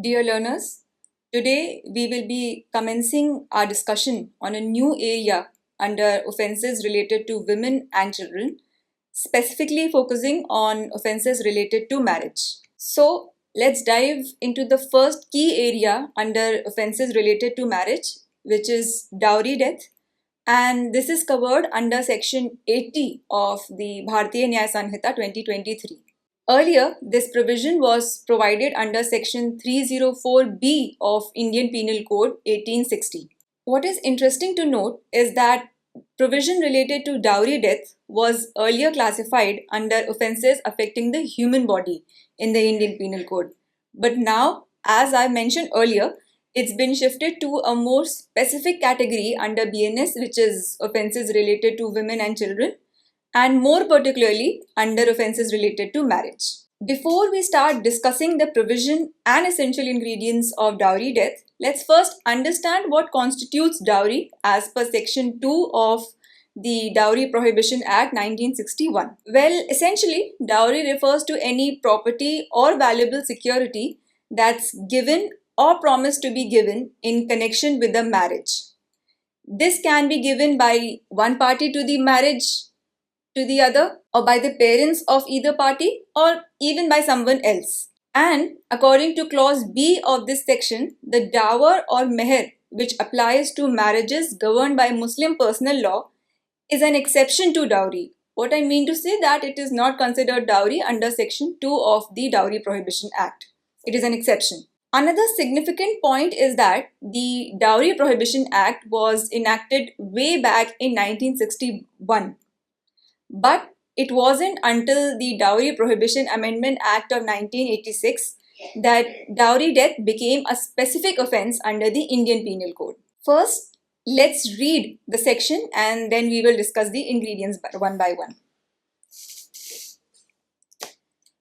Dear learners, today we will be commencing our discussion on a new area under offences related to women and children, specifically focusing on offences related to marriage. So, let's dive into the first key area under offences related to marriage, which is dowry death. And this is covered under section 80 of the Bharatiya Nyaya Sanhita 2023. Earlier, this provision was provided under section 304B of Indian Penal Code 1860. What is interesting to note is that provision related to dowry death was earlier classified under offences affecting the human body in the Indian Penal Code. But now, as I mentioned earlier, it's been shifted to a more specific category under BNS, which is offences related to women and children, and more particularly under offences related to marriage. Before we start discussing the provision and essential ingredients of dowry death, let's first understand what constitutes dowry as per section 2 of the Dowry Prohibition Act 1961. Well, essentially, dowry refers to any property or valuable security that's given or promised to be given in connection with a marriage. This can be given by one party to the marriage to the other, or by the parents of either party, or even by someone else. And according to clause B of this section, the dower or meher, which applies to marriages governed by Muslim personal law, is an exception to dowry. What I mean to say that it is not considered dowry under section 2 of the Dowry Prohibition Act. It is an exception. Another significant point is that the Dowry Prohibition Act was enacted way back in 1961. But it wasn't until the Dowry Prohibition Amendment Act of 1986 that dowry death became a specific offence under the Indian Penal Code. First, let's read the section and then we will discuss the ingredients one by one.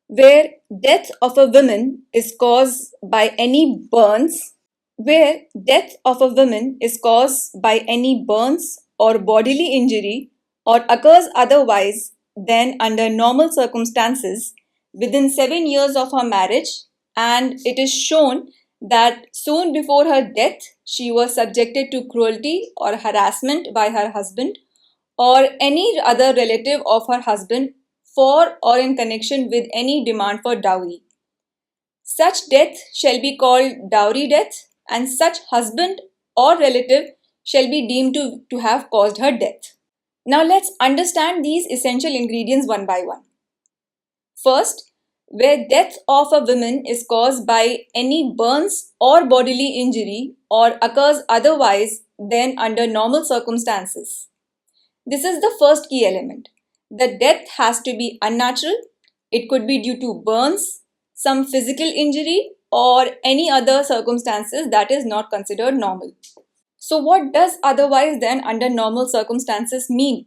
Where death of a woman is caused by any burns, where death of a woman is caused by any burns or bodily injury or occurs otherwise than under normal circumstances within 7 years of her marriage, and it is shown that soon before her death she was subjected to cruelty or harassment by her husband or any other relative of her husband for or in connection with any demand for dowry. Such death shall be called dowry death, and such husband or relative shall be deemed to have caused her death. Now let's understand these essential ingredients one by one. First, where death of a woman is caused by any burns or bodily injury or occurs otherwise than under normal circumstances. This is the first key element. The death has to be unnatural. It could be due to burns, some physical injury, or any other circumstances that is not considered normal. So what does otherwise than under normal circumstances mean?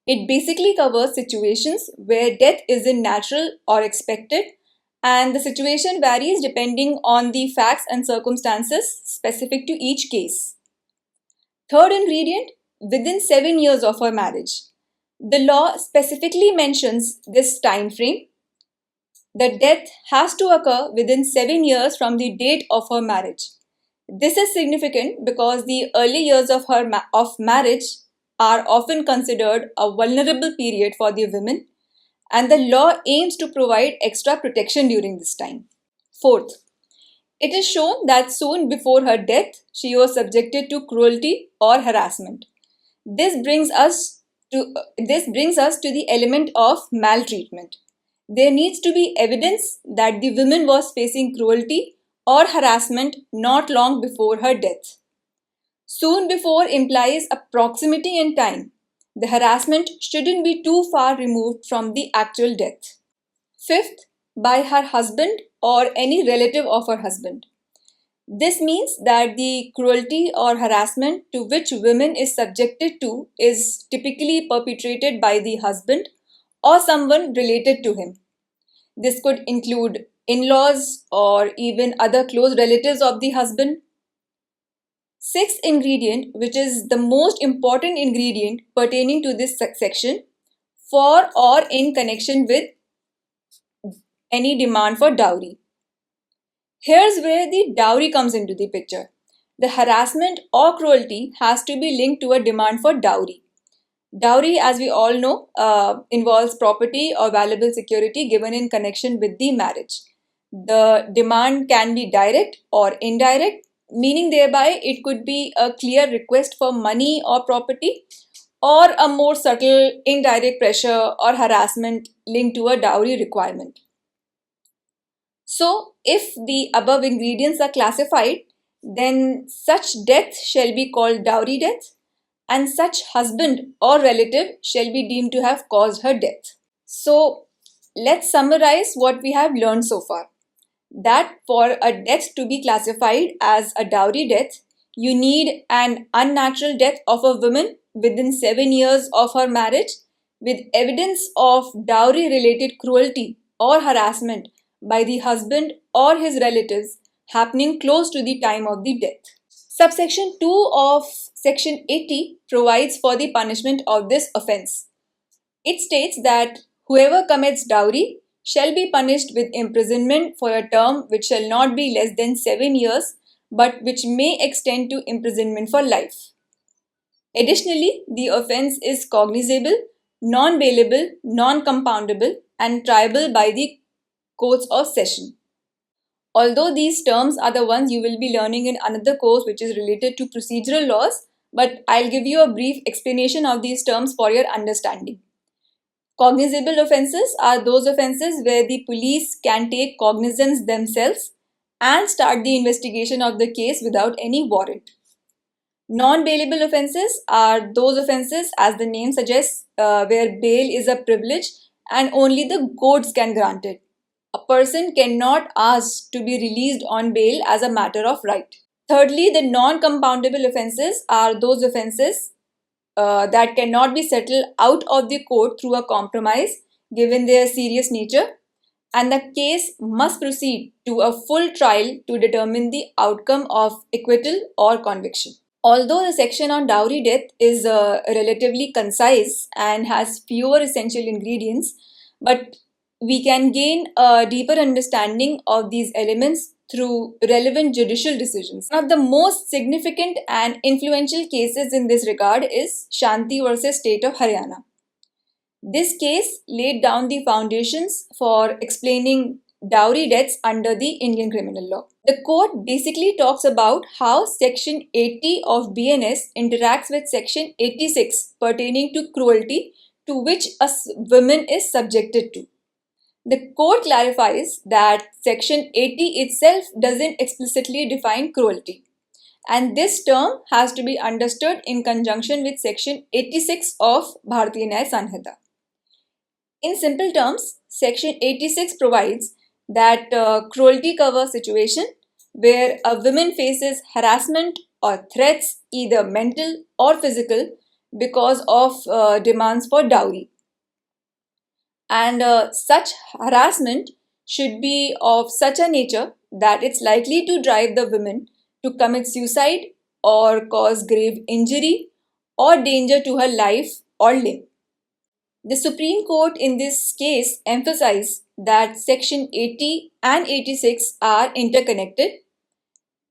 It basically covers situations where death isn't natural or expected, and the situation varies depending on the facts and circumstances specific to each case. Third ingredient, within 7 years of her marriage. The law specifically mentions this time frame. The death has to occur within 7 years from the date of her marriage. This is significant because the early years of marriage are often considered a vulnerable period for the women, and the law aims to provide extra protection during this time. Fourth, it is shown that soon before her death, she was subjected to cruelty or harassment. This brings us to the element of maltreatment. There needs to be evidence that the woman was facing cruelty or harassment not long before her death. Soon before implies a proximity in time. The harassment shouldn't be too far removed from the actual death. Fifth, by her husband or any relative of her husband. This means that the cruelty or harassment to which women is subjected to is typically perpetrated by the husband or someone related to him. This could include in-laws or even other close relatives of the husband. Sixth ingredient, which is the most important ingredient pertaining to this section, for or in connection with any demand for dowry. Here's where the dowry comes into the picture. The harassment or cruelty has to be linked to a demand for dowry. Dowry, as we all know, involves property or valuable security given in connection with the marriage. The demand can be direct or indirect, meaning thereby it could be a clear request for money or property, or a more subtle indirect pressure or harassment linked to a dowry requirement. So, if the above ingredients are classified, then such death shall be called dowry death, and such husband or relative shall be deemed to have caused her death. So, let's summarize what we have learned so far. That for a death to be classified as a dowry death, you need an unnatural death of a woman within 7 years of her marriage with evidence of dowry related cruelty or harassment by the husband or his relatives happening close to the time of the death. Subsection 2 of Section 80 provides for the punishment of this offence. It states that whoever commits dowry shall be punished with imprisonment for a term which shall not be less than 7 years, but which may extend to imprisonment for life. Additionally, the offence is cognizable, non-bailable, non-compoundable, and triable by the courts of session. Although these terms are the ones you will be learning in another course which is related to procedural laws, but I'll give you a brief explanation of these terms for your understanding. Cognizable offences are those offences where the police can take cognizance themselves and start the investigation of the case without any warrant. Non-bailable offences are those offences, as the name suggests, where bail is a privilege and only the courts can grant it. A person cannot ask to be released on bail as a matter of right. Thirdly, the non-compoundable offences are those offences that cannot be settled out of the court through a compromise given their serious nature, and the case must proceed to a full trial to determine the outcome of acquittal or conviction. Although the section on dowry death is relatively concise and has fewer essential ingredients, but we can gain a deeper understanding of these elements through relevant judicial decisions. One of the most significant and influential cases in this regard is Shanti versus State of Haryana. This case laid down the foundations for explaining dowry deaths under the Indian criminal law. The court basically talks about how Section 80 of BNS interacts with Section 86 pertaining to cruelty to which a woman is subjected to. The court clarifies that Section 80 itself doesn't explicitly define cruelty, and this term has to be understood in conjunction with Section 86 of Bharatiya Nyaya Sanhita. In simple terms, Section 86 provides that cruelty covers situation where a woman faces harassment or threats, either mental or physical, because of demands for dowry. And such harassment should be of such a nature that it's likely to drive the woman to commit suicide or cause grave injury or danger to her life or limb. The Supreme Court in this case emphasized that Section 80 and 86 are interconnected.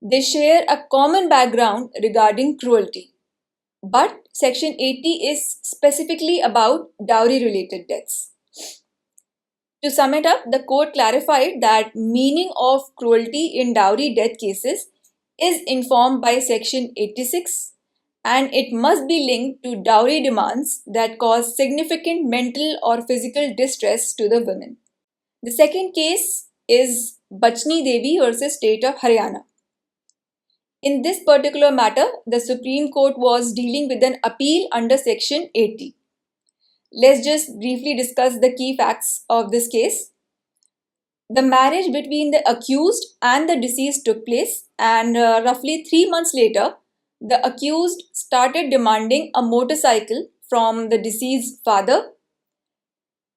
They share a common background regarding cruelty. But Section 80 is specifically about dowry related deaths. To sum it up, the court clarified that meaning of cruelty in dowry death cases is informed by Section 86, and it must be linked to dowry demands that cause significant mental or physical distress to the women. The second case is Bachni Devi versus State of Haryana. In this particular matter, the Supreme Court was dealing with an appeal under Section 80. Let's just briefly discuss the key facts of this case. The marriage between the accused and the deceased took place, and roughly 3 months later, the accused started demanding a motorcycle from the deceased's father.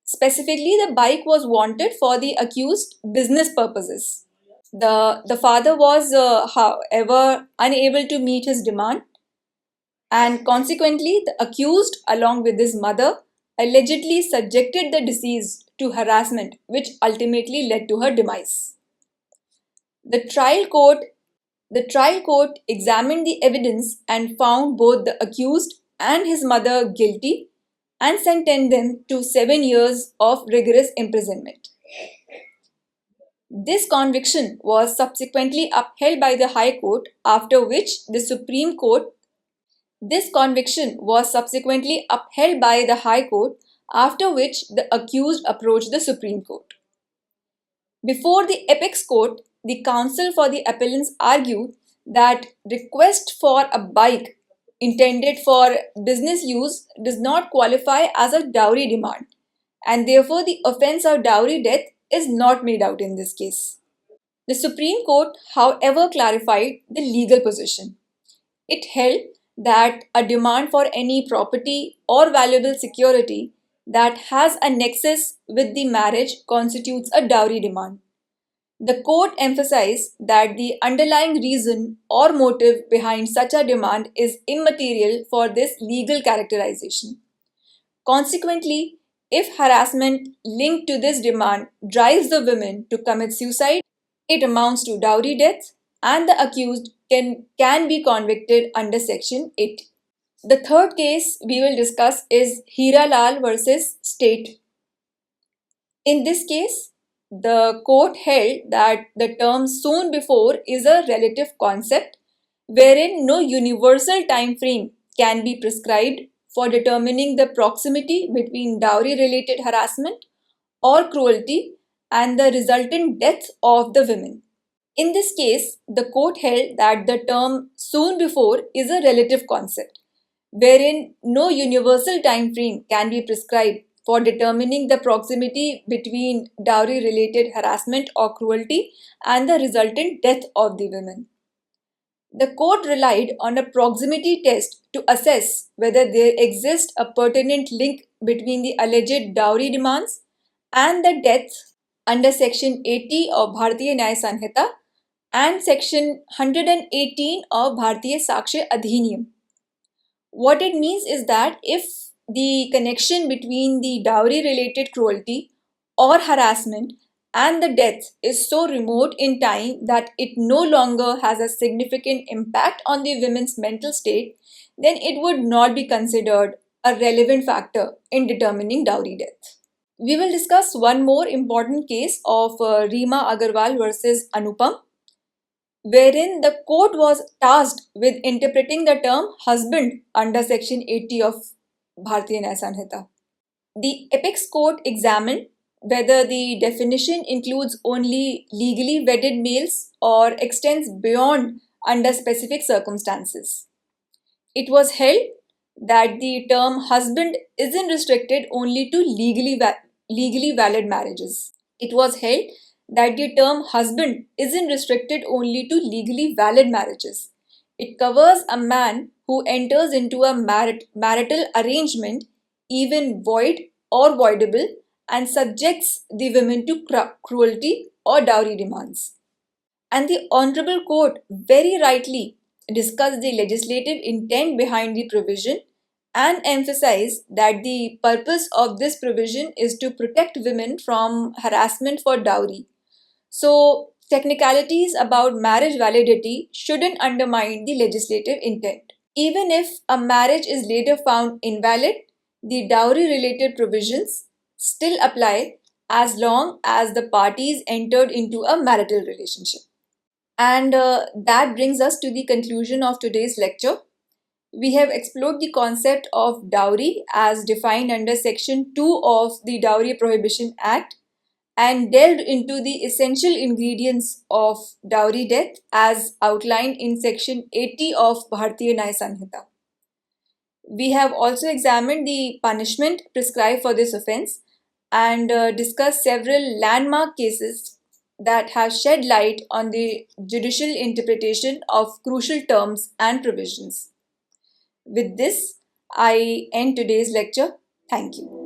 Specifically, the bike was wanted for the accused business purposes. The father was, however, unable to meet his demand, and consequently, the accused, along with his mother, allegedly subjected the deceased to harassment, which ultimately led to her demise. The trial court The trial court examined the evidence and found both the accused and his mother guilty and sentenced them to 7 years of rigorous imprisonment. This conviction was subsequently upheld by the High Court, after which the Supreme Court This conviction was subsequently upheld by the High Court, after which the accused approached the Supreme Court. Before the apex court, the counsel for the appellants argued that request for a bike intended for business use does not qualify as a dowry demand, and therefore the offense of dowry death is not made out in this case. The Supreme Court, however, clarified the legal position. It held that a demand for any property or valuable security that has a nexus with the marriage constitutes a dowry demand. The court emphasized that the underlying reason or motive behind such a demand is immaterial for this legal characterization. Consequently, if harassment linked to this demand drives the women to commit suicide, it amounts to dowry death and the accused can be convicted under Section 80. The third case we will discuss is Hira Lal versus State. In this case, the court held that the term soon before is a relative concept wherein no universal time frame can be prescribed for determining the proximity between dowry related harassment or cruelty and the resultant death of the women. In this case, the court held that the term soon before is a relative concept, wherein no universal time frame can be prescribed for determining the proximity between dowry related harassment or cruelty and the resultant death of the women. The court relied on a proximity test to assess whether there exists a pertinent link between the alleged dowry demands and the death under Section 80 of Bharatiya Nyaya Sanhita and Section 118 of Bharatiya Sakshya Adhiniyam. What it means is that if the connection between the dowry related cruelty or harassment and the death is so remote in time that it no longer has a significant impact on the women's mental state, then it would not be considered a relevant factor in determining dowry death. We will discuss one more important case of Reema Agarwal versus Anupam, wherein the court was tasked with interpreting the term husband under Section 80 of Bharatiya Nyaya Sanhita. The apex court examined whether the definition includes only legally wedded males or extends beyond under specific circumstances. It was held that the term husband isn't restricted only to legally valid marriages. It was held that the term husband isn't restricted only to legally valid marriages. It covers a man who enters into a marital arrangement, even void or voidable, and subjects the women to cruelty or dowry demands. And the Honorable Court very rightly discussed the legislative intent behind the provision and emphasized that the purpose of this provision is to protect women from harassment for dowry. So, technicalities about marriage validity shouldn't undermine the legislative intent. Even if a marriage is later found invalid, the dowry related provisions still apply as long as the parties entered into a marital relationship. And that brings us to the conclusion of today's lecture. We have explored the concept of dowry as defined under Section 2 of the Dowry Prohibition Act and delved into the essential ingredients of dowry death as outlined in Section 80 of Bharatiya Nyaya Sanhita. We have also examined the punishment prescribed for this offense and discussed several landmark cases that have shed light on the judicial interpretation of crucial terms and provisions. With this, I end today's lecture. Thank you.